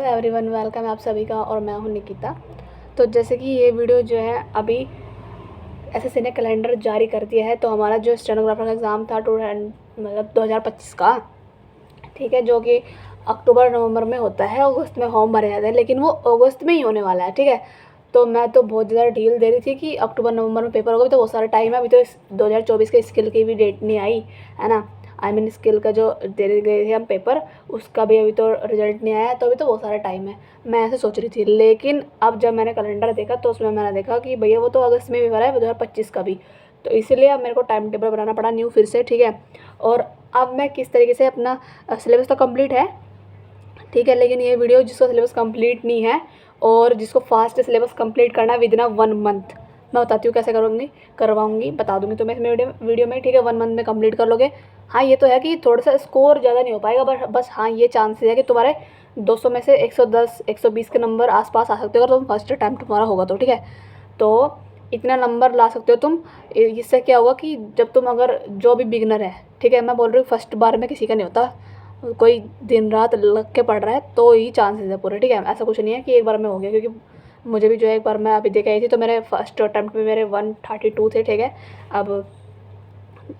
Everyone, welcome है आप सभी का। और मैं हूं निकिता। तो जैसे कि ये वीडियो जो है अभी एसएससी ने कैलेंडर जारी कर दिया है। तो हमारा जो स्टेनोग्राफर का एग्ज़ाम था 2025 का, ठीक है, जो कि अक्टूबर नवंबर में होता है, अगस्त में फॉर्म भरे जाते हैं, लेकिन वो अगस्त में ही होने वाला है। ठीक है, तो मैं तो बहुत ज़्यादा ढील दे रही थी कि अक्टूबर नवंबर में पेपर होगा, अभी तो बहुत सारा टाइम है। अभी तो 2024 के स्किल की भी डेट नहीं आई है ना। आई मीन स्किल का जो दे गए थे हम पेपर, उसका भी अभी तो रिजल्ट नहीं आया, तो अभी तो बहुत सारा टाइम है। मैं ऐसे सोच रही थी, लेकिन अब जब मैंने कैलेंडर देखा तो उसमें मैंने देखा कि भैया वो तो अगस्त में पेपर है 2025 का भी। तो इसीलिए अब मेरे को टाइम टेबल बनाना पड़ा न्यू फिर से। ठीक है, और अब मैं किस तरीके से अपना सिलेबस तो कंप्लीट है, ठीक है, लेकिन ये वीडियो जिसका सिलेबस कंप्लीट नहीं है और जिसको फास्ट सिलेबस कंप्लीट करना है विदिन 1 मंथ, मैं बताती हूँ कैसे करवाऊँगी, बता दूँगी तुम्हें इसमें वीडियो में। ठीक है, 1 मंथ में कंप्लीट कर लोगे। हाँ, ये तो है कि थोड़ा सा स्कोर ज़्यादा नहीं हो पाएगा, बस हाँ ये चांसेस है कि तुम्हारे 200 में से 110 120 के नंबर आसपास आ सकते हो अगर तुम फर्स्ट अटैम्प्ट तुम्हारा होगा तो। ठीक है, तो इतना नंबर ला सकते हो तुम। इससे क्या होगा कि जब तुम अगर जो भी बिगनर है, ठीक है, मैं बोल रही हूँ फर्स्ट बार में किसी का नहीं होता, कोई दिन रात लग के पढ़ रहा है तो ही चांसेस है पूरे। ठीक है, ऐसा कुछ नहीं है कि एक बार में हो गया, क्योंकि मुझे भी जो है एक बार मैं अभी देख आई थी तो मेरे फर्स्ट अटैम्प्ट में मेरे 132 थे। ठीक है,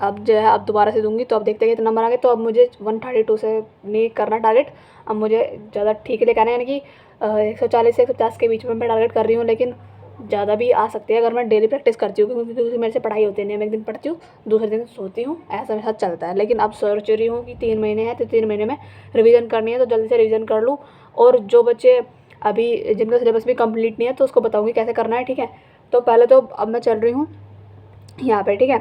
अब जो है अब दोबारा से दूंगी तो अब देखते हैं कितने नंबर आ गए। तो अब मुझे 132 से नहीं करना टारगेट, अब मुझे ज़्यादा ठीक लेकर आना है, यानी कि 140 से 150 के बीच में मैं टारगेट कर रही हूँ। लेकिन ज़्यादा भी आ सकती है अगर मैं डेली प्रैक्टिस करती हूँ, क्योंकि मेरे से पढ़ाई होती नहीं है। मैं एक दिन पढ़ती हूँ, दूसरे दिन सोती हूँ, ऐसा मेरे साथ चलता है। लेकिन अब सोच रही हूँ कि 3 महीने हैं तो 3 महीने में रिवीजन करनी है, तो जल्दी से रिवीजन कर लूँ। और जो बच्चे अभी जिनका सिलेबस भी कंप्लीट नहीं है तो उसको बताऊँगी कैसे करना है। ठीक है, तो पहले तो अब मैं चल रही हूँ यहाँ पे। ठीक है,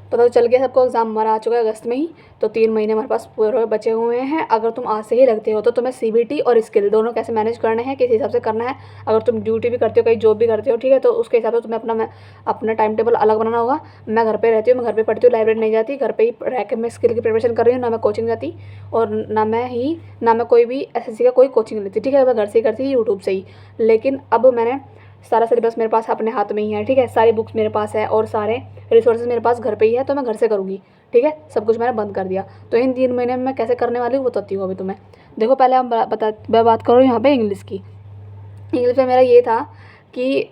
पता तो चल गया सबको, एग्ज़ाम हमारा आ चुका है अगस्त में ही, तो 3 महीने हमारे पास पूरे बचे हुए हैं। अगर तुम आज से ही लगते हो तो तुम्हें सीबीटी और स्किल दोनों कैसे मैनेज करने हैं, किस हिसाब से करना है। अगर तुम ड्यूटी भी करते हो, कहीं जॉब भी करते हो, ठीक है, तो उसके हिसाब से तुम्हें अपना टाइम टेबल अलग बनाना होगा। मैं घर पर रहती हूँ, मैं घर पर पढ़ती हूँ, लाइब्रेरी नहीं जाती, घर पर ही रह के मैं स्किल की प्रिपरेशन कर रही हूँ। ना मैं कोचिंग जाती और ना मैं कोई भी एसएससी का कोई कोचिंग लेती। ठीक है, मैं घर से ही करती थी, यूट्यूब से ही। लेकिन अब मैंने सारा सिलेबस मेरे पास अपने हाथ में ही है। ठीक है, सारी बुक्स मेरे पास है और सारे रिसोर्सेज मेरे पास घर पे ही है, तो मैं घर से करूँगी। ठीक है, सब कुछ मैंने बंद कर दिया। तो इन 3 महीने में मैं कैसे करने वाली हूँ बताती हूँ अभी तुम्हें। देखो, पहले हम मैं बात करूँ यहाँ पे इंग्लिश की। इंग्लिश में मेरा ये था कि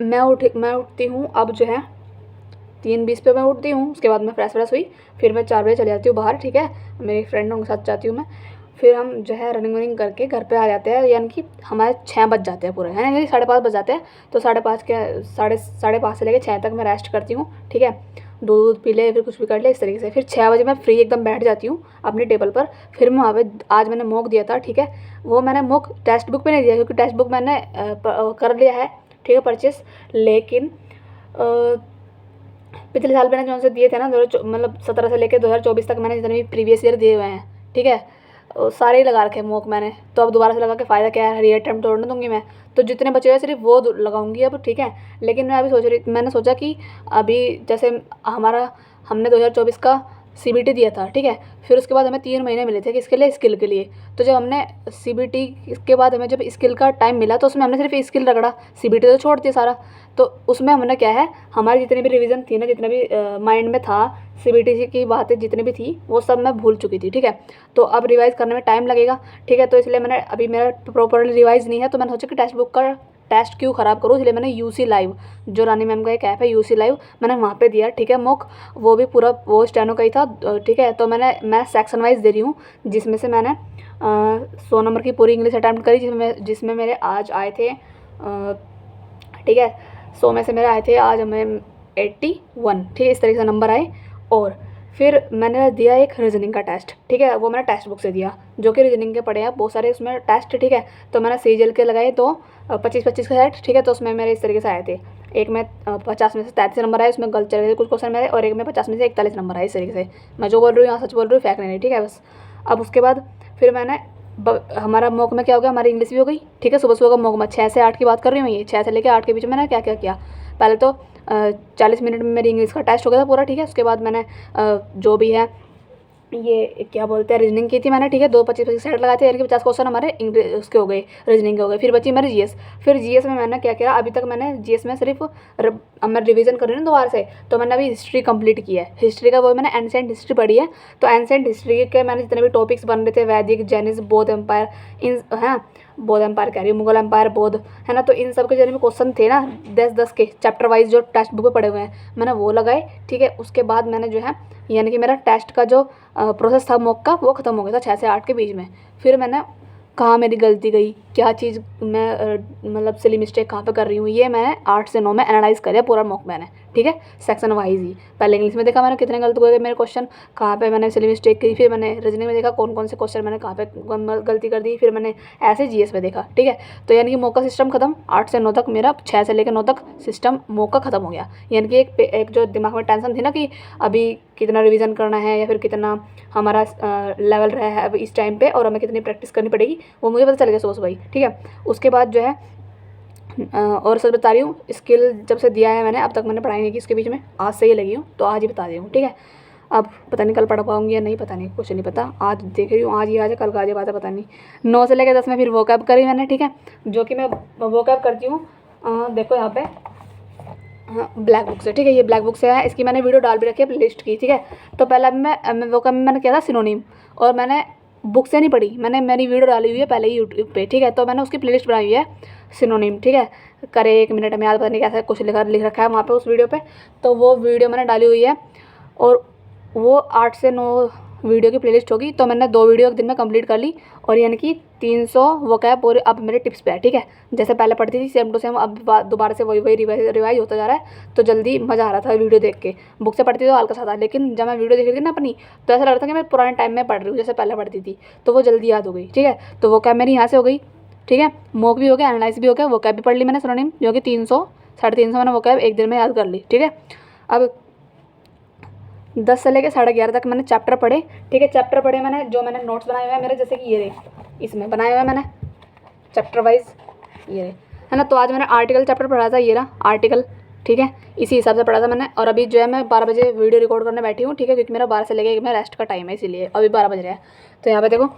मैं उठती हूँ अब जो है 3:20 पे मैं उठती हूँ। उसके बाद मैं फ्रेश हुई, फिर मैं 4 बजे चली जाती हूँ बाहर। ठीक है, मेरी फ्रेंडों के साथ जाती हूँ मैं। फिर हम जो है रनिंग वनिंग करके घर पे आ जाते हैं, यानी कि हमारे 6 बज जाते हैं पूरे, है ना, यानी 5:30 बज जाते हैं। तो 5:30 से लेकर 6 तक मैं रेस्ट करती हूँ। ठीक है, दूध पी ले, फिर कुछ भी कर ले इस तरीके से। फिर 6 बजे मैं फ्री एकदम बैठ जाती हूँ अपनी टेबल पर। फिर मैं वहाँ पे आज मैंने मॉक दिया था। ठीक है, वो मैंने मॉक टेक्स्ट बुक पे नहीं दिया, क्योंकि टेक्स्ट बुक मैंने कर लिया है, ठीक है, परचेस। लेकिन पिछले साल मैंने जो से दिए थे ना, मतलब 17 से लेकर 2024 तक मैंने जितने भी प्रीवियस ईयर दिए हुए हैं, ठीक है, सारे ही लगा रखे हैं मॉक मैंने। तो अब दोबारा से लगा के फ़ायदा क्या है, री अटैम्प्ट तोड़ने दूँगी मैं। तो जितने बचे हुए सिर्फ वो लगाऊंगी अब। ठीक है, लेकिन मैंने सोचा कि अभी जैसे हमने 2024 का सीबीटी दिया था। ठीक है, फिर उसके बाद हमें 3 महीने मिले थे किसके लिए, स्किल के लिए। तो जब हमने सीबीटी के बाद हमें जब स्किल का टाइम मिला तो उसमें हमने सिर्फ स्किल रगड़ा, सीबीटी तो छोड़ दिया सारा। तो उसमें हमने क्या है, हमारी जितनी भी रिवीजन थी ना, जितना भी माइंड में था, सीबीटी की बातें जितनी भी थी वो सब मैं भूल चुकी थी। ठीक है, तो अब रिवाइज़ करने में टाइम लगेगा। ठीक है, तो इसलिए मैंने अभी मेरा प्रॉपरली रिवाइज़ नहीं है, तो मैंने सोचा कि टेक्स्ट बुक का टेस्ट क्यों ख़राब करूँ, इसलिए मैंने यूसी लाइव, जो रानी मैम का एक ऐप है यूसी लाइव, मैंने वहाँ पे दिया। ठीक है, मॉक वो भी पूरा वो स्टेनो का ही था। ठीक है, तो मैं सेक्शन वाइज दे रही हूँ, जिसमें से मैंने 100 नंबर की पूरी इंग्लिश अटैम्प्ट करी, जिसमें मेरे आज आए थे, ठीक है, 100 में से मेरे आए थे आज हमें 81। ठीक है, इस तरीके से नंबर आए। और फिर मैंने दिया एक रीजनिंग का टेस्ट। ठीक है, वो मैंने टेक्स्ट बुक से दिया, जो कि रीजनिंग के पढ़े हैं बहुत सारे उसमें टेस्ट। ठीक है, तो मैंने सीजीएल के लगाए तो 25-25 का सेट। ठीक है, तो उसमें मेरे इस तरीके से आए थे। एक में 50 में से 33 नंबर आए, उसमें गलत चले थे कुछ क्वेश्चन मेरे, और एक में 50 में से 41 नंबर आए। इस तरीके से मैं जो बोल रही हूँ यहाँ सच बोल रही हूँ, फेंक नहीं। ठीक है, बस। अब उसके बाद फिर मैंने हमारा मॉक में क्या हो गया, हमारी इंग्लिश भी हो गई। ठीक है, सुबह का मॉक में 6 से 8 की बात कर रही हूँ मैं, ये 6 से लेकर 8 के बीच में मैंने क्या क्या किया। पहले तो 40 मिनट में मेरी इंग्लिश का टेस्ट हो गया था पूरा। ठीक है, उसके बाद मैंने जो भी है ये क्या बोलते हैं, रीजनिंग की थी मैंने। ठीक है, 2 25 सेट लगाए थे, यानी कि 50 क्वेश्चन हमारे इंग्लिश उसके हो गए, रीजनिंग के हो गए। फिर बची मेरी जीएस। फिर जीएस में मैंने क्या किया, अभी तक मैंने जीएस में सिर्फ अब मैं रिवीजन कर रही हूँ दोबारा से, तो मैंने अभी हिस्ट्री कंप्लीट की है। हिस्ट्री का वो मैंने एंशिएंट हिस्ट्री पढ़ी है। तो एंशिएंट हिस्ट्री के मैंने जितने भी टॉपिक्स बन रहे थे, वैदिक, जैनिज्म, बौद्ध एम्पायर, इन हैं, बौद्ध एम्पायर कह रही हूँ, मुगल एम्पायर, बौद्ध, है ना। तो इन सब के जितने भी क्वेश्चन थे ना 10-10 के चैप्टर वाइज जो टेक्स्ट बुक में पड़े हुए हैं, मैंने वो लगाए, ठीक है। उसके बाद मैंने जो है यानी कि मेरा टेस्ट का जो प्रोसेस था मॉक का वो ख़त्म हो गया था 6 से 8 के बीच में। फिर मैंने कहाँ मेरी गलती गई, क्या चीज़ मैं मतलब सिली मिस्टेक कहाँ पे कर रही हूँ, ये मैंने 8 से 9 में एनालाइज़ कर लिया पूरा मॉक मैंने, ठीक है, सेक्शन वाइज ही। पहले इंग्लिश में देखा मैंने कितने गलत हुए मेरे क्वेश्चन, कहाँ पे मैंने सिली मिस्टेक की, फिर मैंने रीजनिंग में देखा कौन कौन से क्वेश्चन मैंने कहाँ पे गलती कर दी, फिर मैंने ऐसे जीएस में देखा, ठीक है। तो यानी कि मॉक का सिस्टम खत्म, 8 से 9 तक मेरा, 6 से लेकर 9 तक सिस्टम मॉक का खत्म हो गया। यानी कि एक जो दिमाग में टेंशन थी ना कि अभी कितना रिवीजन करना है या फिर कितना हमारा लेवल रहा है अब इस टाइम पे और हमें कितनी प्रैक्टिस करनी पड़ेगी, वो मुझे पता चल गया सुबह सुबह ही, ठीक है। उसके बाद जो है और सच बता रही हूँ, स्किल जब से दिया है मैंने अब तक मैंने पढ़ाई नहीं की इसके बीच में, आज से ही लगी हूँ, तो आज ही बता दी हूँ, ठीक है। अब पता नहीं कल पढ़ पाऊँगी या नहीं, पता नहीं, कुछ नहीं पता, आज देख रही हूँ, आज ही आ जाए कल का आ जाए, बात है पता नहीं। 9 से लेकर 10 में फिर वोकैब करी मैंने, ठीक है, जो कि मैं वोकैब करती हूँ देखो यहाँ पे, हाँ, ब्लैक बुक से, ठीक है, ये ब्लैक बुक से है, इसकी मैंने वीडियो डाल भी रखी है प्लेलिस्ट की, ठीक है। तो पहले मैं वो काम मैंने किया था सिनोनिम, और मैंने बुक से नहीं पढ़ी, मैंने मेरी वीडियो डाली हुई है पहले ही यूट्यूब पे, ठीक है। तो मैंने उसकी प्लेलिस्ट बनाई हुई है सिनोनिम, ठीक है, करे 1 मिनट में याद, पता नहीं कैसा कुछ लिख रखा है वहाँ पे उस वीडियो पे, तो वो वीडियो मैंने डाली हुई है। और वो 8 से 9 वीडियो की प्लेलिस्ट होगी, तो मैंने 2 वीडियो एक दिन में कंप्लीट कर ली, और यानी कि 300 वोकैब और अब मेरे टिप्स पे है, ठीक है। जैसे पहले पढ़ती थी सेम टू सेम, अब दोबारा से वही रिवाइज होता जा रहा है, तो जल्दी मज़ा आ रहा था वीडियो देख के। बुक से पढ़ती तो हल्का सा था, लेकिन जब मैं वीडियो देख रही थी ना अपनी, तो ऐसा लग रहा था कि मैं पुराने टाइम में पढ़ रही हूँ जैसे पहले पढ़ती थी, तो वो जल्दी याद हो गई, ठीक है। तो वोकैब मेरी यहाँ से हो गई, ठीक है, मॉक भी हो गया, एनालाइज भी हो गया, वोकैब भी पढ़ ली मैंने सिनोनिम, जो कि 300 350 मैंने वोकैब एक दिन में याद कर ली, ठीक है। अब 10 से लेकर 11:30 तक मैंने चैप्टर पढ़े, ठीक है, चैप्टर पढ़े मैंने, जो मैंने नोट्स बनाए हुए हैं मेरे, जैसे कि ये रहे, इसमें बनाए हुए हैं मैंने चैप्टर वाइज, ये रहे, है ना। तो आज मैंने आर्टिकल चैप्टर पढ़ा था, ये रहा आर्टिकल, ठीक है, इसी हिसाब से पढ़ा था मैंने। और अभी जो है मैं 12 बजे वीडियो रिकॉर्ड करने बैठी हूँ, ठीक है, क्योंकि मेरा 12 से लेकर मेरा रेस्ट का टाइम है, इसीलिए अभी 12 बज रहा है। तो यहाँ पे देखो,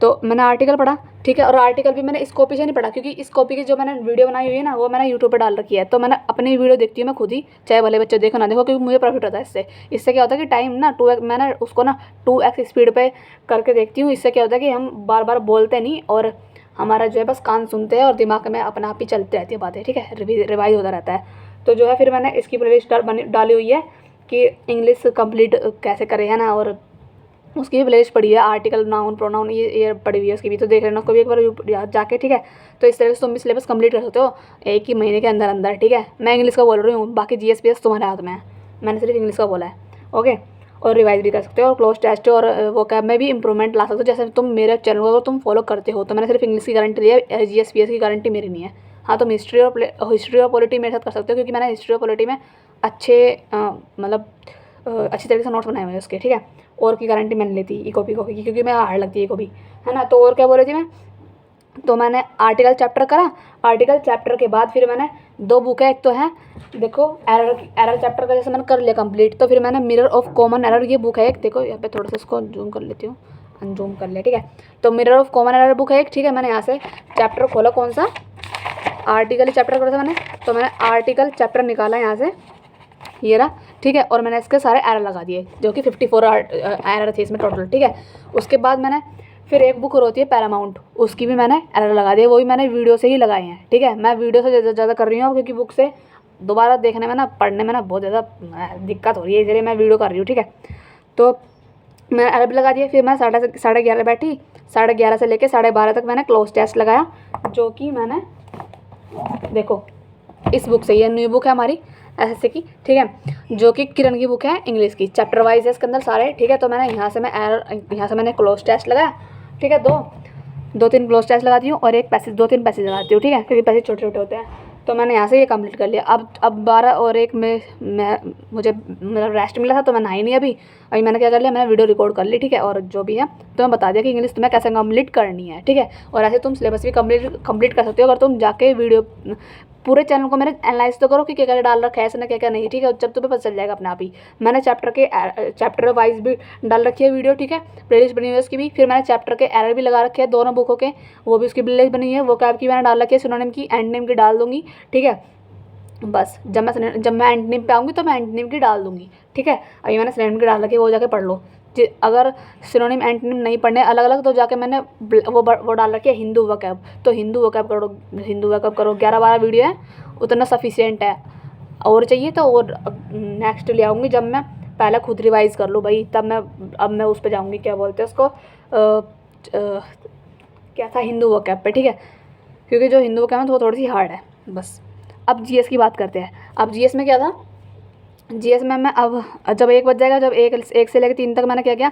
तो मैंने आर्टिकल पढ़ा, ठीक है, और आर्टिकल भी मैंने इस कॉपी से नहीं पढ़ा, क्योंकि इस कॉपी की जो मैंने वीडियो बनाई हुई है ना, वो मैंने यूट्यूब पे डाल रखी है, तो मैंने अपनी वीडियो देखती हूँ मैं खुद ही, चाहे भले बच्चे देखो ना देखो, क्योंकि मुझे प्रॉफिट होता है इससे। इससे क्या होता है कि टाइम ना 2x, मैंने उसको ना 2x स्पीड पे करके देखती हूँ। इससे क्या होता है कि हम बार बार बोलते नहीं, और हमारा जो है बस कान सुनते हैं और दिमाग में अपने आप ही चलती रहती है बातें, ठीक है, रिवाइज होता रहता है। तो जो है फिर मैंने इसकी प्लेलिस्ट डाली हुई है कि इंग्लिश कंप्लीट कैसे करें, है ना, और उसकी भी प्लेलिस्ट पड़ी है, आर्टिकल, नाउन, प्रोनाउन, ये पड़ी हुई है उसकी भी, तो देख लेना उसको भी एक बार जाके, ठीक है। तो इस तरह से तुम भी सिलेबस कंप्लीट कर सकते हो 1 ही महीने के अंदर अंदर, ठीक है। मैं इंग्लिश का बोल रही हूँ, बाकी जीएस पीएस तुम्हारे हाथ में है, मैंने सिर्फ इंग्लिश का बोला है, ओके। और रिवाइज भी कर सकते हो, और क्लोज टेस्ट और वो कैब में भी इंप्रूवमेंट ला सकते हो। जैसे तुम मेरे चैनल को तुम फॉलो करते हो, तो मैंने सिर्फ इंग्लिश की गारंटी दी है, जीएस पीएस की गारंटी मेरी नहीं है। हाँ, तुम हिस्ट्री और पॉलिटी मेरे साथ कर सकते हो, क्योंकि मैंने हिस्ट्री और पॉलिटी में अच्छे मतलब अच्छी तरीके से नोट्स बनाए हुए हैं उसके, ठीक है। और की गारंटी मैंने लेती ई कॉपी की, क्योंकि मैं हार्ड लगती है कॉपी, है ना। तो और क्या बोल रही थी मैं, तो मैंने आर्टिकल चैप्टर करा, आर्टिकल चैप्टर के बाद फिर मैंने 2 बुक है, एक तो है देखो एरर चैप्टर का जैसे मैंने कर लिया कंप्लीट, तो फिर मैंने मिरर ऑफ कॉमन एरर, ये बुक है एक, देखो यहाँ पे थोड़ा सा इसको जूम कर लेती हूँ, अनजूम कर लिया, ठीक है। तो mirror of common error book है एक, ठीक है। मैंने यहाँ से चैप्टर खोला, कौन सा, आर्टिकल चैप्टर खोला था मैंने, तो मैंने आर्टिकल चैप्टर निकाला यहाँ से, ये रहा, ठीक है। और मैंने इसके सारे एरर लगा दिए, जो कि 54 एरर थे इसमें टोटल, ठीक है। उसके बाद मैंने फिर एक बुक और होती है पैरामाउंट, उसकी भी मैंने एरर लगा दिए, वो भी मैंने वीडियो से ही लगाए हैं, ठीक है। मैं वीडियो से ज़्यादा कर रही हूँ, क्योंकि बुक से दोबारा देखने में ना, पढ़ने में ना बहुत ज़्यादा दिक्कत हो रही है, इसलिए मैं वीडियो कर रही हूँ, ठीक है। तो मैंने एरर भी लगा दिया। फिर मैं 11:30 बैठी, 11:30 से लेकर 12:30 तक मैंने क्लोज टेस्ट लगाया, जो कि मैंने देखो इस बुक से, ये न्यू बुक है हमारी एसएससी की, ठीक है, जो कि किरण की बुक है, इंग्लिश की, चैप्टर वाइज है इसके अंदर सारे, ठीक है। तो मैंने यहाँ से मैंने क्लोज टेस्ट लगाया, ठीक है, 2-3 क्लोज टेस्ट लगाती हूँ, और एक पैसेज, 2-3 पैसेज लगाती हूँ, ठीक है, क्योंकि पैसेज छोटे छोटे होते हैं। तो मैंने यहाँ से ये कंप्लीट कर लिया। अब 12 और 1 में मुझे मेरा रेस्ट मिला था, तो मैं नहाई नहीं अभी मैंने क्या कर लिया, मैंने वीडियो रिकॉर्ड कर ली, ठीक है। और जो भी है तो मैं बता दिया कि इंग्लिश तुम्हें कैसे कंप्लीट करनी है, ठीक है। और ऐसे तुम सिलेबस भी कंप्लीट कर सकते हो, अगर तुम जाके वीडियो पूरे चैनल को मैंने एनालाइज तो करो कि क्या क्या डाल रखा है, ऐसा ना क्या क्या नहीं, ठीक है। जब तुम्हें पता चल जाएगा अपने आप ही। मैंने चैप्टर वाइज भी डाल रखी है वीडियो, ठीक है, प्लेलिस्ट बनी हुई है उसकी भी। फिर मैंने चैप्टर के एरर भी लगा रखे हैं दोनों बुकों के, वो भी उसकी प्लेलिस्ट बनी है। वो कैब की मैंने डाल रखी है, सिनोनिम की, एंटोनिम की डाल दूंगी, ठीक है। बस जब मैं एंटोनिम पे आऊँगी तो मैं एंटोनिम की डाल दूंगी, ठीक है। अभी मैंने सिनोनिम की डाल रखी है, वो जाके पढ़ लो, अगर सिनोनिम एंटोनिम नहीं पढ़ने अलग अलग, तो जाके मैंने वो डाल रखी है हिंदू वोकैब, तो हिंदू वोकैब करो, हिंदू वोकैब करो। 11-12 वीडियो है, उतना सफिशिएंट है। और चाहिए तो और नेक्स्ट ले आऊँगी जब मैं पहले खुद रिवाइज़ कर लूँ भाई, तब मैं उस पे जाऊँगी, क्या बोलते हैं उसको, क्या था, हिंदू वोकैब पे, ठीक है। क्योंकि जो हिंदू वोकैब है तो वो थोड़ी सी हार्ड है बस। अब जीएस की बात करते हैं। अब जीएस में क्या था, जीएस में मैं अब जब 1 बज जाएगा, जब 1 से लेकर 3 तक मैंने क्या किया,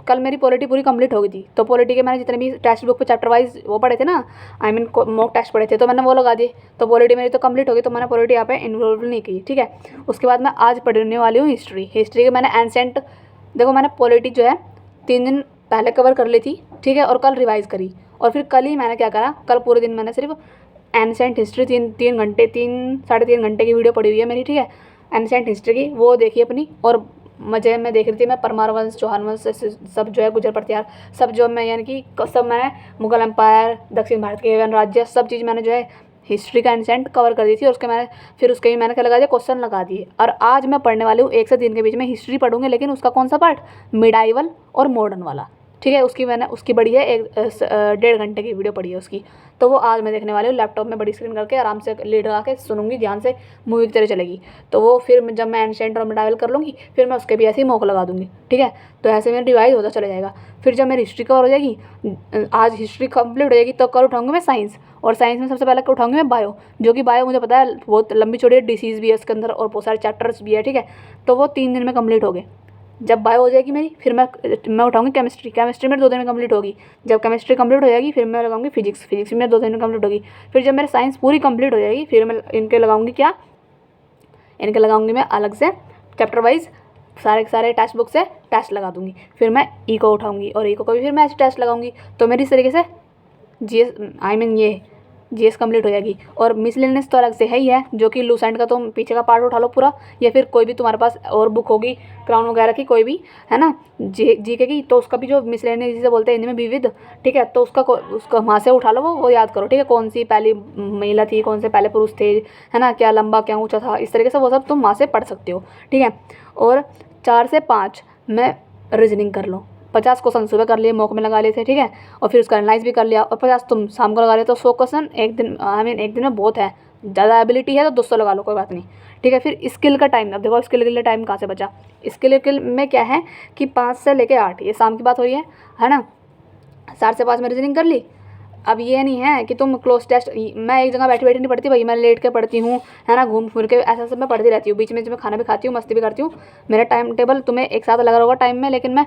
कल मेरी पॉलिटी पूरी कंप्लीट हो गई थी। तो पॉलिटी के मैंने जितने भी टेक्स्ट बुक पे चैप्टर वाइज वो पढ़े थे ना, आई मीन मॉक टेस्ट पढ़े थे, तो मैंने वो लगा दिए। तो पॉलिटी मेरी तो कंप्लीट हो गई, तो मैंने पॉलिटी यहाँ पे इन्वॉल्व नहीं की, ठीक है। उसके बाद मैं आज पढ़ने वाली हूँ हिस्ट्री के मैंने एंसेंट, देखो मैंने पॉलिटी जो है 3 दिन पहले कवर कर ली थी, ठीक है, और कल रिवाइज़ करी। और फिर कल ही मैंने क्या करा, कल पूरे दिन मैंने सिर्फ एंसेंट हिस्ट्री 3 घंटे 3-3.5 घंटे की वीडियो पड़ी हुई है मेरी, ठीक है, एंसेंट हिस्ट्री की, वो देखी अपनी। और मज़े में देख रही थी मैं परमार वंश, चौहान वंश, सब जो है गुजर प्रतिहार, सब जो मैं यानी कि सब मैंने मुगल एम्पायर, दक्षिण भारत के एवं राज्य, सब चीज़ मैंने जो है हिस्ट्री का एंसेंट कवर कर दी थी। और उसके मैंने फिर उसके भी मैंने क्या लगा दिया, क्वेश्चन लगा दिए। और आज मैं पढ़ने वाली हूँ 1 से 3 के बीच में हिस्ट्री पढ़ूंगी, लेकिन उसका कौन सा पार्ट, मिडाइवल और मॉडर्न वाला, ठीक है। उसकी बड़ी है 1.5 घंटे की वीडियो पड़ी है उसकी, तो वो आज मैं देखने वाली हूँ लैपटॉप में बड़ी स्क्रीन करके, आराम से लीड लगा के सुनूंगी ध्यान से, मूवी की तरह चलेगी। तो वो फिर जब मैं एंसेंट और मिडाइवल कर लूँगी, फिर मैं उसके भी ऐसे ही मॉक लगा दूँगी, ठीक है। तो ऐसे मेरा रिवाइज होता चला जाएगा। फिर जब मेरी हिस्ट्री कवर हो जाएगी, आज हिस्ट्री कंप्लीट हो जाएगी, तो कल उठाऊंगी मैं साइंस। और साइंस में सबसे पहले उठाऊंगी मैं बायो, जो कि बायो मुझे पता है बहुत लंबी चौड़ी है, डिसीज़ भी है उसके अंदर और बहुत सारे चैप्टर्स भी है, ठीक है। तो वो 3 दिन में कंप्लीट हो गए। जब बायो हो जाएगी मेरी, फिर मैं उठाऊंगी केमिस्ट्री मेरी 2 दिन में कंप्लीट होगी। जब केमिस्ट्री कंप्लीट हो जाएगी, फिर मैं लगाऊंगी फिजिक्स भी मेरे 2 दिन में कंप्लीट होगी। फिर जब मेरी साइंस पूरी कंप्लीट हो जाएगी, फिर मैं इनके लगाऊंगी क्या, इनके लगाऊंगी मैं अलग से चैप्टर वाइज, सारे के सारे टेक्स्ट बुक से टेस्ट लगा दूंगी। फिर मैं इको उठाऊंगी और इको को भी फिर मैं ऐसे टेस्ट लगाऊंगी। तो मेरी इस तरीके से जीएस आई मीन ये जीएस कंप्लीट हो जाएगी। और मिसलेनियस तो अलग से है ही है, जो कि लूसेंट का तुम पीछे का पार्ट उठा लो पूरा, या फिर कोई भी तुम्हारे पास और बुक होगी क्राउन वगैरह की, कोई भी है ना, जीके की, तो उसका भी जो मिसलेनियस जिसे बोलते हैं हिंदी में विविध, ठीक है, तो उसका वहाँ से उठा लो, वो याद करो, ठीक है। कौन सी पहली महिला थी, कौन से पहले पुरुष थे, है ना, क्या लंबा क्या ऊँचा था, इस तरीके से वो सब तुम वहाँ से पढ़ सकते हो, ठीक है। और 4 से 5 मैं रीजनिंग कर लो, 50 क्वेश्चन सुबह कर लिए, मॉक में लगा लिए थे, ठीक है। और फिर उसका एनालाइज भी कर लिया, और 50 तुम शाम को लगा लिए, तो 100 क्वेश्चन एक दिन, आई मीन एक दिन में बहुत है। ज़्यादा एबिलिटी है तो 200 लगा लो, कोई बात नहीं, ठीक है। फिर स्किल का टाइम, अब देखो स्किल के लिए टाइम कहाँ से बचा। स्किल में क्या है कि 5 से लेकर 8, ये शाम की बात हो रही है ना। 4 से 5 में रीजनिंग कर ली। अब ये नहीं है कि तुम क्लोज टेस्ट, मैं एक जगह बैठी बैठी नहीं पढ़ती भाई, मैं लेट के पढ़ती हूँ, है ना, घूम फिर के ऐसा सब मैं पढ़ती रहती हूँ। बीच में मैं खाना भी खाती हूँ, मस्ती भी करती हूँ। मेरा टाइम टेबल तुम्हें एक साथ लगा होगा टाइम में, लेकिन मैं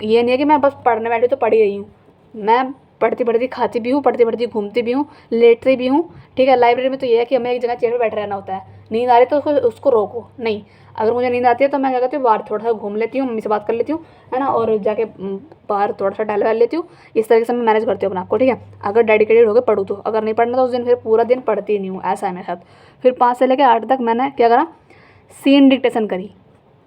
ये नहीं है कि मैं बस पढ़ने बैठी तो पढ़ी रही हूँ। मैं पढ़ती पढ़ती खाती भी हूँ, पढ़ती पढ़ती घूमती भी हूँ, लेटती भी हूँ, ठीक है। लाइब्रेरी में तो ये है कि हमें एक जगह चेयर पर बैठे रहना होता है। नींद आ रही तो उसको रोको नहीं। अगर मुझे नींद आती है तो मैं क्या करती हूँ, बाहर थोड़ा सा घूम लेती हूँ, मम्मी से बात कर लेती हूँ, है ना, और जाके बाहर थोड़ा सा टहल लेती हूँ। इस तरीके से मैं मैनेज करती हूँ अपने आप को, ठीक है। अगर डेडिकेटेड होकर पढ़ूँ तो, अगर नहीं पढ़ना तो उस दिन फिर पूरा दिन पढ़ती नहीं हूँ, ऐसा है मेरे साथ। फिर 5 से लेकर 8 तक मैंने क्या करा, सीन डिक्टेशन करी।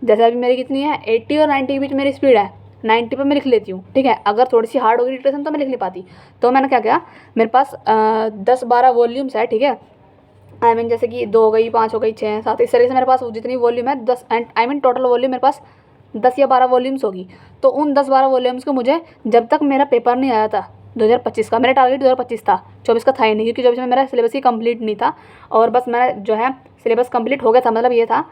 जैसे अभी मेरी कितनी है, 80 और 90 के बीच मेरी स्पीड है, 90 पर मैं लिख लेती हूँ, ठीक है। अगर थोड़ी सी हार्ड होगी डिक्टेशन तो मैं लिख नहीं पाती। तो मैंने क्या किया, मेरे पास 10-12 वॉल्यूम्स है, ठीक है। आई मीन जैसे कि 2 हो गई, 5 हो गई, 6, 7, इस तरीके से मेरे पास जितनी वॉल्यूम है 10, आई मीन टोटल वॉल्यूम मेरे पास 10 या 12 वॉल्यूम्स होगी। तो उन 10-12 वॉल्यूम्स को मुझे, जब तक मेरा पेपर नहीं आया था 2025 का, मेरा टारगेट 2025 था, 24 का था ही नहीं, क्योंकि 24 में मेरा सिलेबस ही कंप्लीट नहीं था। और बस मेरा जो है सिलेबस कंप्लीट हो गया था, मतलब ये था,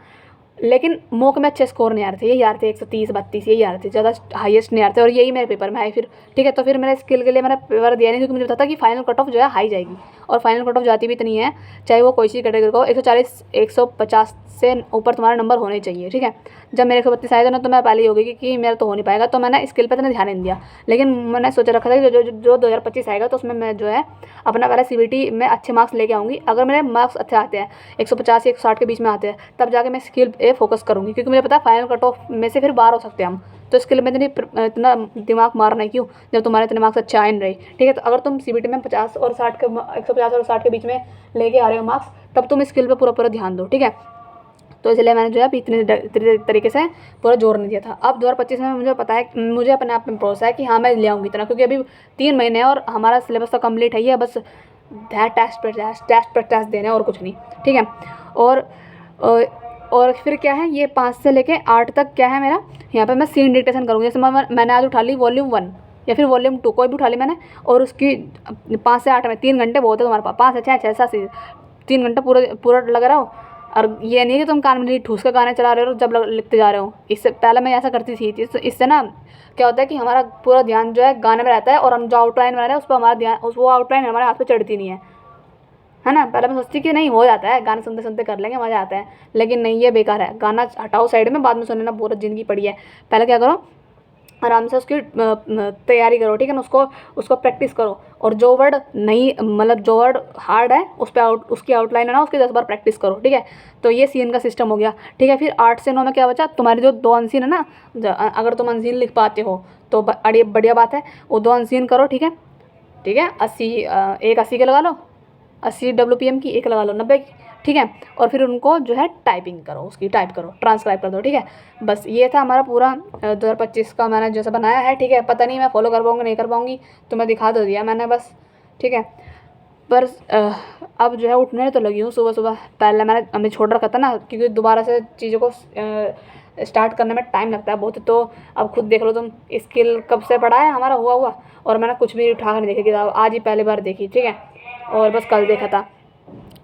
लेकिन मॉक में अच्छे स्कोर नहीं आ रहे थे, यही आ रहे थे 130-32, यही आ रहे थे, ज़्यादा हाईएस्ट नहीं आ रहे थे। और यही मेरे पेपर में आए फिर, ठीक है। तो फिर मैंने स्किल के लिए मैंने पेपर दिया नहीं, क्योंकि मुझे पता था कि फाइनल कट ऑफ जो है हाई जाएगी, और फाइनल कट ऑफ जाती भी इतनी है, चाहे वो कोई सी कैटेगरी को, 140-150 से ऊपर तुम्हारा नंबर होने चाहिए, ठीक है। जब मेरे 132 आए थे ना, तो मैं पहले ही हो गई कि मेरा तो हो नहीं पाएगा, तो मैंने स्किल पर इतना ध्यान नहीं दिया। लेकिन मैंने सोचा रखा था कि जो 2025 आएगा तो उसमें मैं जो है अपना पहले सीबीटी में अच्छे मार्क्स लेके आऊँगी। अगर मेरे मार्क्स अच्छे आते हैं, 150 या 160 के बीच में आते हैं, तब जाके मैं स्किल पे फोकस करूँगी, क्योंकि मुझे पता है फाइनल कट ऑफ में से फिर बाहर हो सकते हैं हम। तो स्किल में इतना दिमाग मारना है क्यों, जब तुम्हारे इतने मार्क्स अच्छे आए नहीं रहे, ठीक है। तो अगर तुम सीबीटी में 50 और 60 के 150 और 60 के बीच में लेके आ रहे हो मार्क्स, तब तुम स्किल पे पूरा ध्यान दो, ठीक है। तो इसलिए मैंने जो है इतने तरीके से पूरा जोर नहीं दिया था। अब 2025 में मुझे पता है, मुझे अपने आप में भरोसा है कि हाँ मैं ले आऊँगी इतना, क्योंकि अभी 3 महीने हैं और हमारा सिलेबस तो कंप्लीट है ही है, बस टेस्ट पर टेस्ट देने और कुछ नहीं, ठीक है। और और फिर क्या है, ये 5 से लेके 8 तक क्या है मेरा, यहाँ पे मैं सीन डिक्टेशन करूँगी। जैसे मैंने आज उठा ली वॉल्यूम 1 या फिर वॉल्यूम 2, कोई भी उठा ली मैंने, और उसकी 5 से 8 में 3 घंटे बहुत है तुम्हारे पास, 5 से 6, 6 से 3 घंटे पूरा पूरा लगा रहा हो। और ये नहीं कि तुम कान में ठूस के गाने चला रहे हो जब लिखते जा रहे हो। इससे पहले मैं ऐसा करती थी। इससे ना क्या होता है कि हमारा पूरा ध्यान जो है गाने में रहता है, और हम जो आउटलाइन बना रहे हैं उस पर हमारा ध्यान, वो आउटलाइन हमारे हाथ पे चढ़ती नहीं है ना। पहले मैं सोचती कि नहीं हो जाता है, गाने सुनते सुनते कर लेंगे, मज़ा आता है, लेकिन नहीं, ये बेकार है। गाना हटाओ साइड में, बाद में सुनना, पूरा ज़िंदगी पड़ी है। पहले क्या करो, आराम से उसकी तैयारी करो, ठीक है ना, उसको प्रैक्टिस करो। और जो वर्ड नहीं, मतलब जो वर्ड हार्ड है उस पर उसकी आउटलाइन है ना, उसकी 10 बार प्रैक्टिस करो, ठीक है। तो ये सीन का सिस्टम हो गया, ठीक है। फिर 8 से 9 में क्या बचा, तुम्हारी जो 2 अनसीन है ना, अगर तुम अनसीन लिख पाते हो तो बढ़िया बात है, वो 2 अनसीन करो, ठीक है। ठीक है, 80 एक 80 के लगा लो, 80 WPM की, एक लगा लो 90 की, ठीक है। और फिर उनको जो है टाइपिंग करो, उसकी टाइप करो, ट्रांसक्राइब कर दो, ठीक है। बस ये था हमारा पूरा 2025 का मैंने जैसा बनाया है, ठीक है। पता नहीं मैं फॉलो कर पाऊँगी नहीं कर पाऊँगी, तो मैं दिखा तो दिया मैंने बस, ठीक है। पर अब जो है उठने तो लगी हूँ सुबह सुबह। पहले मैंने हमने छोड़ रखा था ना, क्योंकि दोबारा से चीज़ों को स्टार्ट करने में टाइम लगता है बहुत। तो अब खुद देख लो तुम, स्किल कब से पढ़ा है हमारा हुआ, और मैंने कुछ भी उठा कर नहीं देखी किताब, आज ही पहली बार देखी, ठीक है। और बस कल देखा था।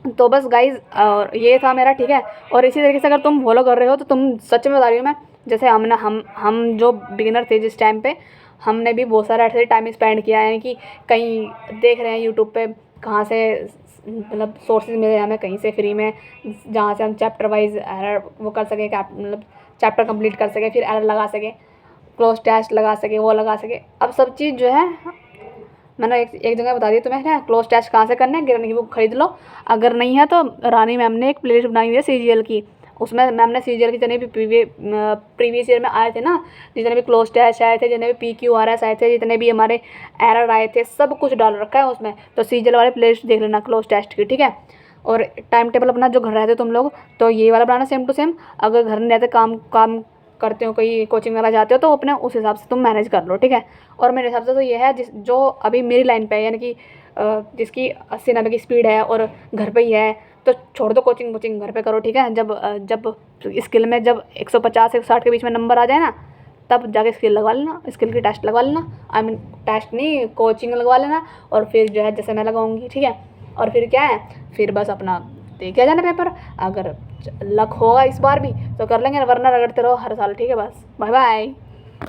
तो बस गाइज़, और ये था मेरा, ठीक है। और इसी तरीके से अगर तुम फॉलो कर रहे हो तो तुम, सच में बता रही हूँ मैं, जैसे हम जो बिगिनर थे जिस टाइम पे, हमने भी बहुत सारा ऐसे टाइम स्पेंड किया है कि कहीं देख रहे हैं यूट्यूब पे कहाँ से मतलब सोर्सेज मिले हमें कहीं से फ्री में, जहाँ से हम चैप्टर वाइज एरर वो कर सकें, मतलब चैप्टर कंप्लीट कर सकें, फिर एरर लगा सकें, क्लोज टेस्ट लगा सके, वो लगा सके। अब सब चीज़ जो है मैंने एक जगह बता दी तुम्हें ना, क्लोज टेस्ट कहाँ से करना है, गिरने की बुक खरीद लो। अगर नहीं है तो रानी मैम ने एक प्लेलिस्ट बनाई हुई है CGL की, उसमें मैम ने CGL की जितने भी प्रीवियस ईयर में आए थे ना, जितने भी क्लोज टेस्ट आए थे, जितने भी PQRS आए थे, जितने भी हमारे एरर आए थे, सब कुछ डाल रखा है उसमें। तो CGL वाले प्लेलिस्ट देख लेना क्लोज टेस्ट की, ठीक है। और टाइम टेबल अपना जो घर रहते तुम लोग, तो ये वाला बनाना सेम टू सेम। अगर घर नहीं रहते, काम करते हो, कोई कोचिंग वगैरह जाते हो, तो अपने उस हिसाब से तुम मैनेज कर लो, ठीक है। और मेरे हिसाब से तो ये है जो अभी मेरी लाइन पे है, यानी कि जिसकी 80-90 की स्पीड है और घर पे ही है, तो छोड़ दो कोचिंग घर पे करो, ठीक है। जब स्किल में जब 150-160 के बीच में नंबर आ जाए ना, तब जाके स्किल लगवा लेना, स्किल की टेस्ट लगवा लेना, आई मीन टेस्ट नहीं, कोचिंग लगवा लेना। और फिर जो है जैसे मैं लगाऊंगी, ठीक है। और फिर क्या है, फिर बस अपना दे के आ जाना पेपर। अगर लक होगा इस बार भी तो कर लेंगे, वरना रगड़ते रहो हर साल, ठीक है। बस बाय बाय।